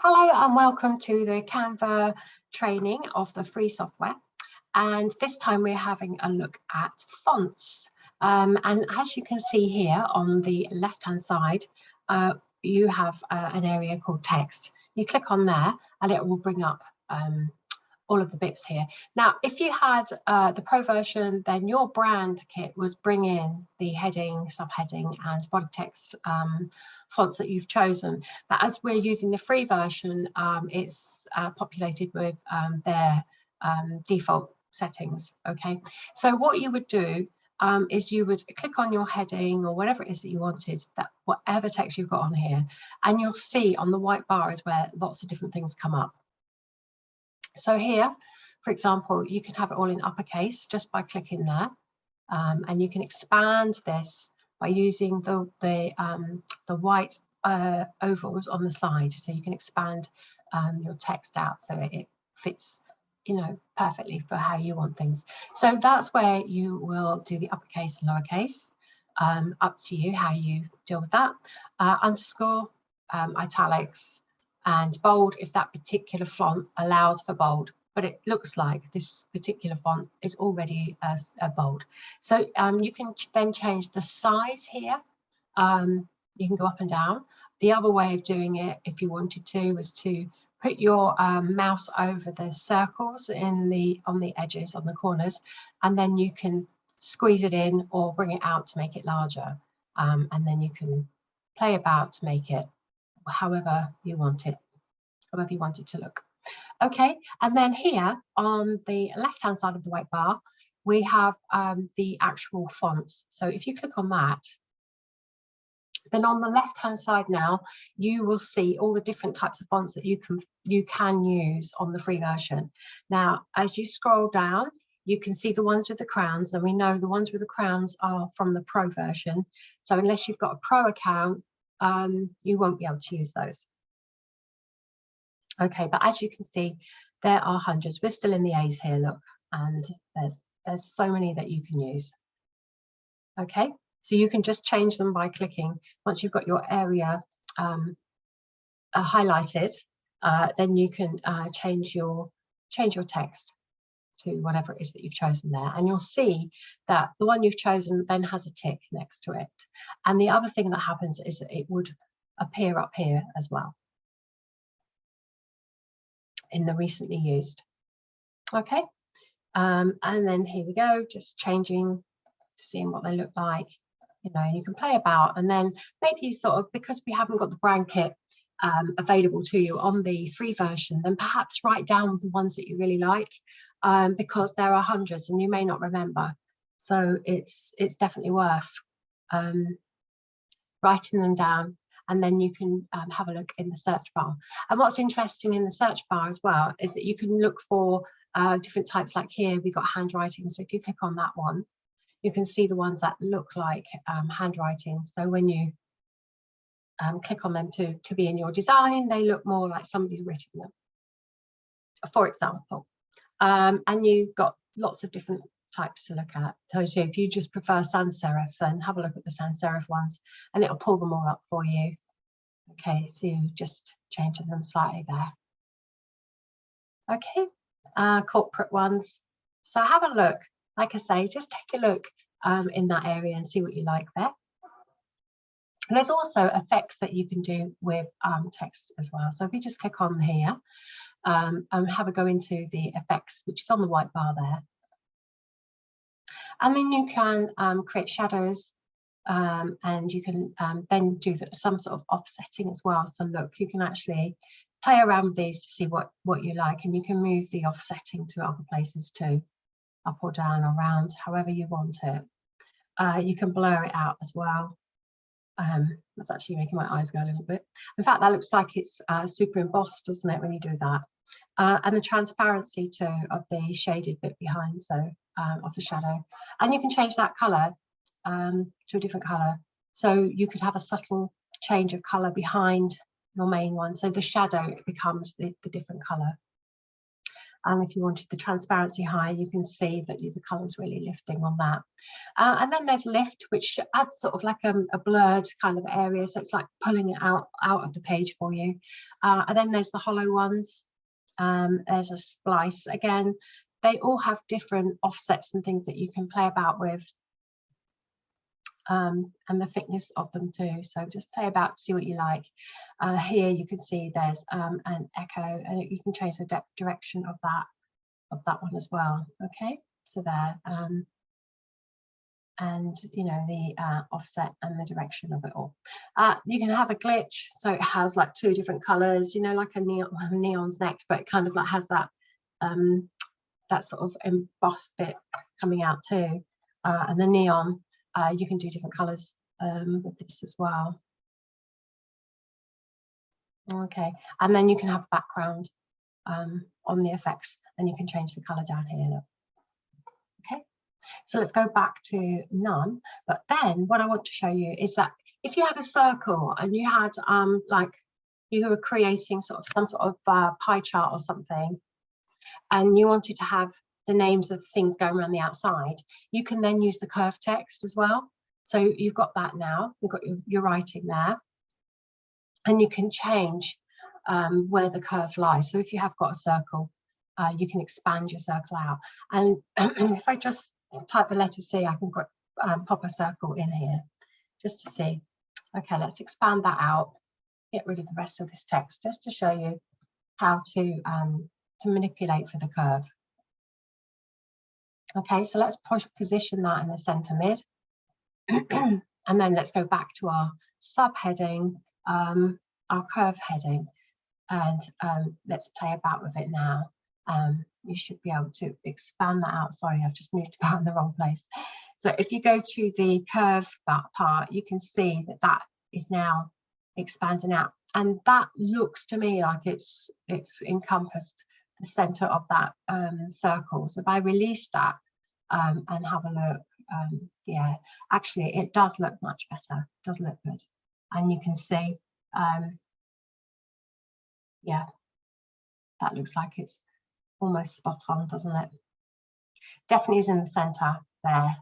Hello and welcome to the Canva training of the free software. And this time we're having a look at fonts. And as you can see here on the left-hand side, you have an area called text. You click on there and it will bring up all of the bits here. Now, if you had the Pro version, then your brand kit would bring in the heading, subheading and body text fonts that you've chosen. But as we're using the free version, it's populated with their default settings. Okay, so what you would do is you would click on your heading or whatever it is that you wanted, that whatever text you've got on here, and you'll see on the white bar is where lots of different things come up. So here, for example, you can have it all in uppercase just by clicking there, and you can expand this by using the white ovals on the side. So you can expand your text out so that it fits, you know, perfectly for how you want things. So that's where you will do the uppercase and lowercase. Up to you how you deal with that. Underscore, italics, and bold if that particular font allows for bold, but it looks like this particular font is already a bold. So you can then change the size here. You can go up and down. The other way of doing it, if you wanted to, was to put your mouse over the circles on the edges, on the corners, and then you can squeeze it in or bring it out to make it larger. And then you can play about to make it however you want it to look. Okay, and then here on the left hand side of the white bar we have the actual fonts. So if you click on that, then on the left hand side now you will see all the different types of fonts that you can use on the free version. Now as you scroll down you can see the ones with the crowns, and we know the ones with the crowns are from the Pro version, so unless you've got a Pro account you won't be able to use those. Okay, but as you can see, there are hundreds. We're still in the A's here, look, and there's so many that you can use. Okay, so you can just change them by clicking. Once you've got your area highlighted, then you can change your text to whatever it is that you've chosen there, and you'll see that the one you've chosen then has a tick next to it. And the other thing that happens is that it would appear up here as well in the recently used. Okay, and then here we go, just changing, seeing what they look like. You know, you can play about, and then maybe sort of, because we haven't got the brand kit available to you on the free version, then perhaps write down the ones that you really like, because there are hundreds and you may not remember. So it's definitely worth writing them down, and then you can have a look in the search bar. And what's interesting in the search bar as well is that you can look for different types. Like here we've got handwriting, so if you click on that one you can see the ones that look like handwriting. So when you click on them to be in your design, they look more like somebody's written them, for example. And you've got lots of different types to look at. So if you just prefer sans serif, then have a look at the sans serif ones and it'll pull them all up for you. Okay, so you just changing them slightly there. Okay, corporate ones. So have a look. Like I say, just take a look in that area and see what you like there. And there's also effects that you can do with text as well. So if you just click on here and have a go into the effects, which is on the white bar there. And then you can create shadows, and you can then do some sort of offsetting as well. So look, you can actually play around with these to see what you like, and you can move the offsetting to other places too, up or down or round, however you want it. You can blur it out as well. That's actually making my eyes go a little bit. In fact, that looks like it's super embossed, doesn't it, when you do that? And the transparency too of the shaded bit behind, so of the shadow. And you can change that colour to a different colour. So you could have a subtle change of colour behind your main one. So the shadow becomes the different colour. And if you wanted the transparency higher, you can see that the colour's really lifting on that. And then there's lift, which adds sort of like a blurred kind of area. So it's like pulling it out of the page for you. And then there's the hollow ones. There's a splice. Again, they all have different offsets and things that you can play about with. And the thickness of them too. So just play about, see what you like. Here you can see there's an echo, and you can change the direction of that one as well. Okay, so there, and you know, the offset and the direction of it all. You can have a glitch, so it has like 2 different colors, you know, like a neon. Well, neon's next, but it kind of like has that that sort of embossed bit coming out too, and the neon. You can do different colors with this as well. Okay, and then you can have background on the effects, and you can change the color down here. Look. Okay, so let's go back to none. But then what I want to show you is that if you had a circle and you had like you were creating sort of some sort of pie chart or something, and you wanted to have the names of things going around the outside, you can then use the curve text as well. So you've got that now, you've got your writing there, and you can change where the curve lies. So if you have got a circle, you can expand your circle out. And if I just type the letter C, I can pop a circle in here just to see. Okay, let's expand that out, get rid of the rest of this text just to show you how to manipulate for the curve. Okay, so let's position that in the center mid. And then let's go back to our subheading, our curve heading, and let's play about with it now. You should be able to expand that out. Sorry, I've just moved about in the wrong place. So if you go to the curve part, you can see that that is now expanding out. And that looks to me like it's encompassed the center of that circle. So if I release that and have a look, yeah, actually it does look much better. It does look good. And you can see, yeah, that looks like it's almost spot on, doesn't it? Definitely is in the center there.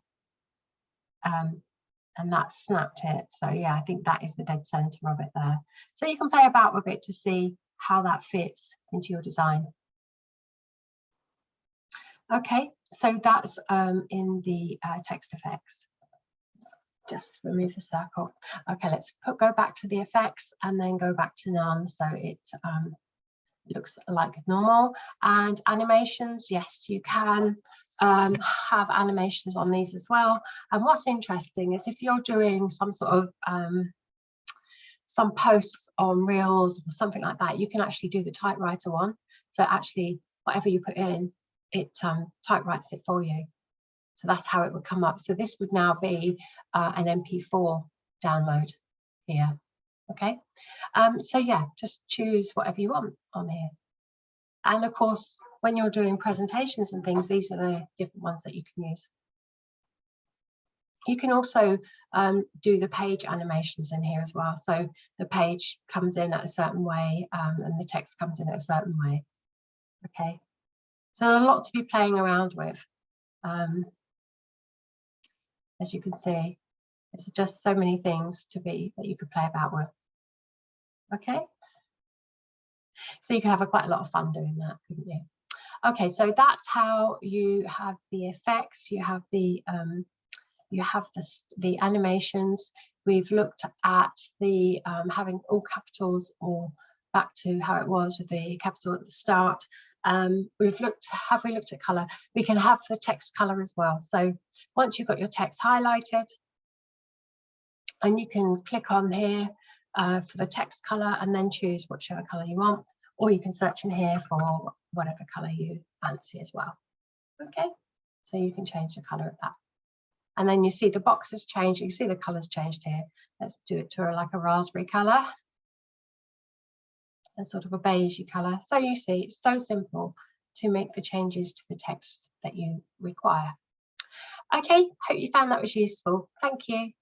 And that snapped it. So yeah, I think that is the dead center of it there. So you can play about with it to see how that fits into your design. Okay, so that's in the text effects. Let's just remove the circle. Okay, let's go back to the effects and then go back to none, so it looks like normal. And animations, yes, you can have animations on these as well. And what's interesting is if you're doing some sort of some posts on Reels or something like that, you can actually do the typewriter one. So actually, whatever you put in, it typewrites it for you. So that's how it would come up. So this would now be an MP4 download here. Okay, so yeah, just choose whatever you want on here. And of course, when you're doing presentations and things, these are the different ones that you can use. You can also do the page animations in here as well. So the page comes in at a certain way and the text comes in at a certain way. Okay, so a lot to be playing around with. As you can see, it's just so many things that you could play about with. Okay, so you can have quite a lot of fun doing that, couldn't you? Okay, so that's how you have the effects, you have the animations. We've looked at the having all capitals, or back to how it was with the capital at the start. Have we looked at color? We can have the text color as well. So once you've got your text highlighted, and you can click on here for the text color and then choose whichever color you want, or you can search in here for whatever color you fancy as well. Okay, so you can change the color of that. And then you see the boxes change, you see the colors changed here. Let's do it to like a raspberry color and sort of a beigey color. So you see, it's so simple to make the changes to the text that you require. Okay, hope you found that was useful. Thank you.